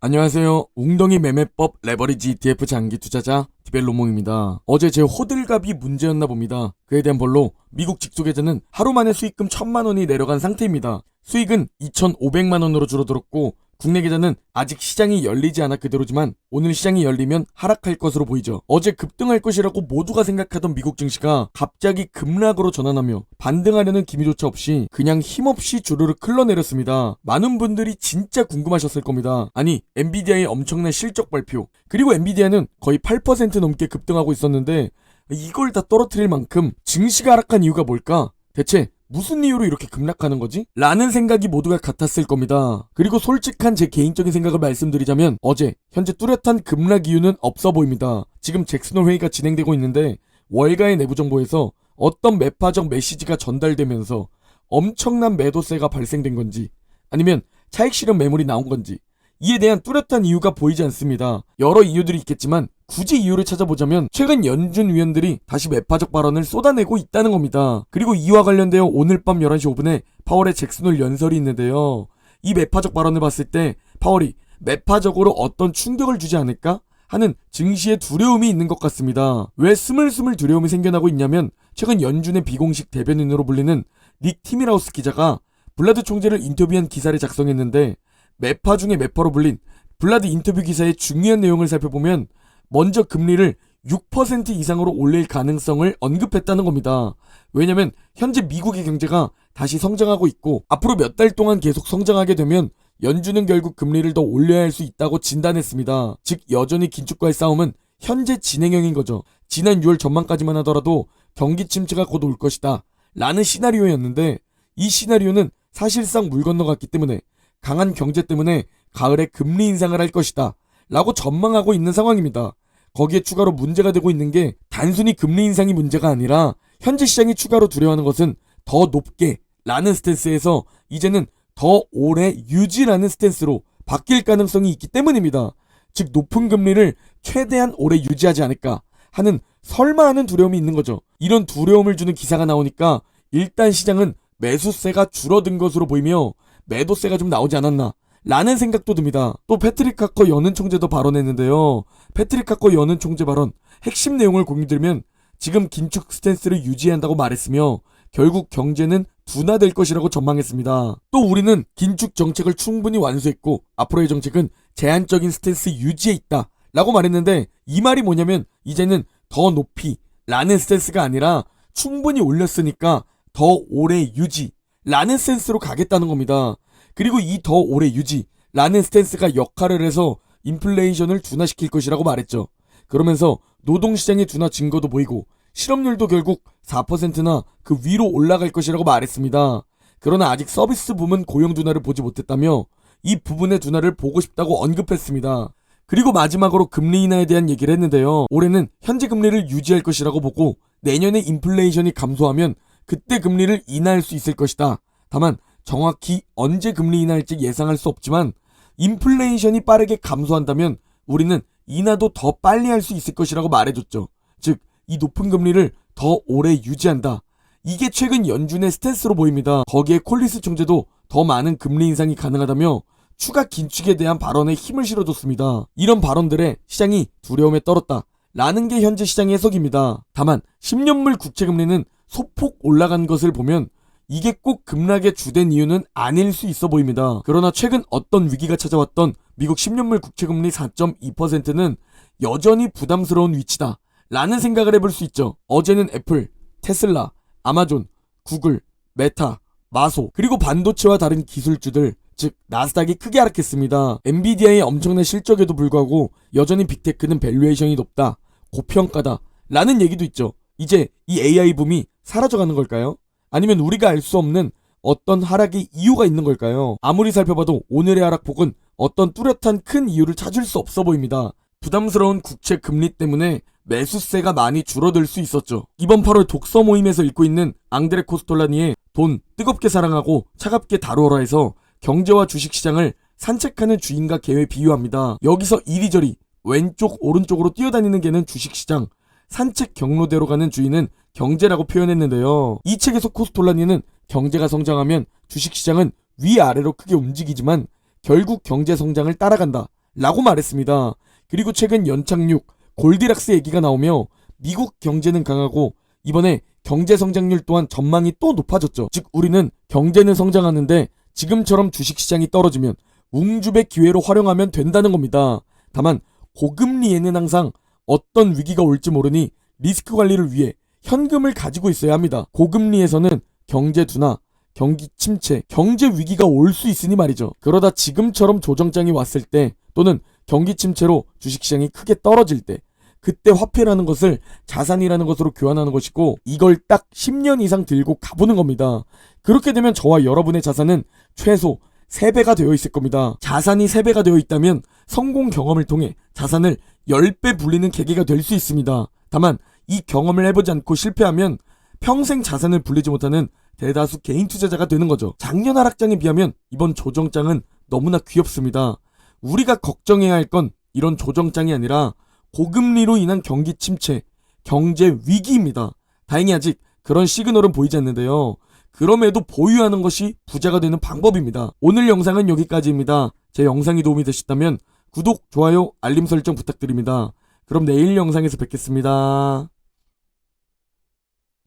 안녕하세요. 웅덩이 매매법 레버리지 ETF 장기 투자자 디벨로몽입니다. 어제 제 호들갑이 문제였나 봅니다. 그에 대한 벌로 미국 직속계좌는 하루 만에 수익금 1000만 원이 내려간 상태입니다. 수익은 2,500만 원으로 줄어들었고 국내 계좌는 아직 시장이 열리지 않아 그대로지만 오늘 시장이 열리면 하락할 것으로 보이죠. 어제 급등할 것이라고 모두가 생각하던 미국 증시가 갑자기 급락으로 전환하며 반등하려는 기미조차 없이 그냥 힘없이 주르륵 흘러내렸습니다. 많은 분들이 진짜 궁금하셨을 겁니다. 아니, 엔비디아의 엄청난 실적 발표, 그리고 엔비디아는 거의 8% 넘게 급등하고 있었는데 이걸 다 떨어뜨릴 만큼 증시가 하락한 이유가 뭘까? 대체 무슨 이유로 이렇게 급락하는 거지? 라는 생각이 모두가 같았을 겁니다. 그리고 솔직한 제 개인적인 생각을 말씀드리자면 어제 현재 뚜렷한 급락 이유는 없어 보입니다. 지금 잭슨홀 회의가 진행되고 있는데 월가의 내부 정보에서 어떤 매파적 메시지가 전달되면서 엄청난 매도세가 발생된 건지 아니면 차익 실현 매물이 나온 건지 이에 대한 뚜렷한 이유가 보이지 않습니다. 여러 이유들이 있겠지만 굳이 이유를 찾아보자면 최근 연준 위원들이 다시 매파적 발언을 쏟아내고 있다는 겁니다. 그리고 이와 관련되어 오늘 밤 11시 5분에 파월의 잭슨홀 연설이 있는데요. 이 매파적 발언을 봤을 때 파월이 매파적으로 어떤 충격을 주지 않을까 하는 증시에 두려움이 있는 것 같습니다. 왜 스물스물 두려움이 생겨나고 있냐면 최근 연준의 비공식 대변인으로 불리는 닉 티밀하우스 기자가 블라드 총재를 인터뷰한 기사를 작성했는데 매파 중에 매파로 불린 블라드 인터뷰 기사의 중요한 내용을 살펴보면 먼저 금리를 6% 이상으로 올릴 가능성을 언급했다는 겁니다. 왜냐면 현재 미국의 경제가 다시 성장하고 있고 앞으로 몇 달 동안 계속 성장하게 되면 연준은 결국 금리를 더 올려야 할 수 있다고 진단했습니다. 즉 여전히 긴축과의 싸움은 현재 진행형인 거죠. 지난 6월 전망까지만 하더라도 경기 침체가 곧 올 것이다 라는 시나리오였는데 이 시나리오는 사실상 물 건너갔기 때문에 강한 경제 때문에 가을에 금리 인상을 할 것이다 라고 전망하고 있는 상황입니다. 거기에 추가로 문제가 되고 있는 게 단순히 금리 인상이 문제가 아니라 현재 시장이 추가로 두려워하는 것은 더 높게 라는 스탠스에서 이제는 더 오래 유지라는 스탠스로 바뀔 가능성이 있기 때문입니다. 즉 높은 금리를 최대한 오래 유지하지 않을까 하는 설마하는 두려움이 있는 거죠. 이런 두려움을 주는 기사가 나오니까 일단 시장은 매수세가 줄어든 것으로 보이며 매도세가 좀 나오지 않았나 라는 생각도 듭니다. 또 패트릭 카커 연은 총재도 발언했는데요. 패트릭 카커 연은 총재 발언 핵심 내용을 공유드리면 지금 긴축 스탠스를 유지해야 한다고 말했으며 결국 경제는 둔화될 것이라고 전망했습니다. 또 우리는 긴축 정책을 충분히 완수했고 앞으로의 정책은 제한적인 스탠스 유지에 있다 라고 말했는데 이 말이 뭐냐면 이제는 더 높이 라는 스탠스가 아니라 충분히 올렸으니까 더 오래 유지 라는 스탠스로 가겠다는 겁니다. 그리고 이 더 오래 유지 라는 스탠스가 역할을 해서 인플레이션을 둔화시킬 것이라고 말했죠. 그러면서 노동시장의 둔화 증거도 보이고 실업률도 결국 4%나 그 위로 올라갈 것이라고 말했습니다. 그러나 아직 서비스 부문 고용 둔화를 보지 못했다며 이 부분의 둔화를 보고 싶다고 언급했습니다. 그리고 마지막으로 금리 인하에 대한 얘기를 했는데요. 올해는 현재 금리를 유지할 것이라고 보고 내년에 인플레이션이 감소하면 그때 금리를 인하할 수 있을 것이다. 다만 정확히 언제 금리 인하할지 예상할 수 없지만 인플레이션이 빠르게 감소한다면 우리는 인하도 더 빨리 할 수 있을 것이라고 말해줬죠. 즉 이 높은 금리를 더 오래 유지한다. 이게 최근 연준의 스탠스로 보입니다. 거기에 콜리스 총재도 더 많은 금리 인상이 가능하다며 추가 긴축에 대한 발언에 힘을 실어줬습니다. 이런 발언들에 시장이 두려움에 떨었다 라는 게 현재 시장의 해석입니다. 다만 10년물 국채금리는 소폭 올라간 것을 보면 이게 꼭 급락의 주된 이유는 아닐 수 있어 보입니다. 그러나 최근 어떤 위기가 찾아왔던 미국 10년물 국채금리 4.2%는 여전히 부담스러운 위치다 라는 생각을 해볼 수 있죠. 어제는 애플, 테슬라, 아마존, 구글, 메타, 마소 그리고 반도체와 다른 기술주들 즉 나스닥이 크게 하락했습니다. 엔비디아의 엄청난 실적에도 불구하고 여전히 빅테크는 밸류에이션이 높다, 고평가다 라는 얘기도 있죠. 이제 이 AI 붐이 사라져가는 걸까요? 아니면 우리가 알 수 없는 어떤 하락의 이유가 있는 걸까요? 아무리 살펴봐도 오늘의 하락폭은 어떤 뚜렷한 큰 이유를 찾을 수 없어 보입니다. 부담스러운 국채 금리 때문에 매수세가 많이 줄어들 수 있었죠. 이번 8월 독서 모임에서 읽고 있는 앙드레 코스톨라니의 돈 뜨겁게 사랑하고 차갑게 다루어라 해서 경제와 주식시장을 산책하는 주인과 개에 비유합니다. 여기서 이리저리 왼쪽 오른쪽으로 뛰어다니는 개는 주식시장, 산책 경로대로 가는 주인은 경제라고 표현했는데요. 이 책에서 코스톨라니는 경제가 성장하면 주식시장은 위아래로 크게 움직이지만 결국 경제 성장을 따라간다 라고 말했습니다. 그리고 최근 연착륙, 골디락스 얘기가 나오며 미국 경제는 강하고 이번에 경제 성장률 또한 전망이 또 높아졌죠. 즉 우리는 경제는 성장하는데 지금처럼 주식시장이 떨어지면 웅주의 기회로 활용하면 된다는 겁니다. 다만 고금리에는 항상 어떤 위기가 올지 모르니 리스크 관리를 위해 현금을 가지고 있어야 합니다. 고금리에서는 경제 둔화, 경기 침체, 경제 위기가 올 수 있으니 말이죠. 그러다 지금처럼 조정장이 왔을 때 또는 경기 침체로 주식시장이 크게 떨어질 때 그때 화폐라는 것을 자산이라는 것으로 교환하는 것이고 이걸 딱 10년 이상 들고 가보는 겁니다. 그렇게 되면 저와 여러분의 자산은 최소 3배가 되어 있을 겁니다. 자산이 3배가 되어 있다면 성공 경험을 통해 자산을 10배 불리는 계기가 될 수 있습니다. 다만 이 경험을 해보지 않고 실패하면 평생 자산을 불리지 못하는 대다수 개인 투자자가 되는 거죠. 작년 하락장에 비하면 이번 조정장은 너무나 귀엽습니다. 우리가 걱정해야 할 건 이런 조정장이 아니라 고금리로 인한 경기 침체, 경제 위기입니다. 다행히 아직 그런 시그널은 보이지 않는데요. 그럼에도 보유하는 것이 부자가 되는 방법입니다. 오늘 영상은 여기까지입니다. 제 영상이 도움이 되셨다면 구독, 좋아요, 알림 설정 부탁드립니다. 그럼 내일 영상에서 뵙겠습니다.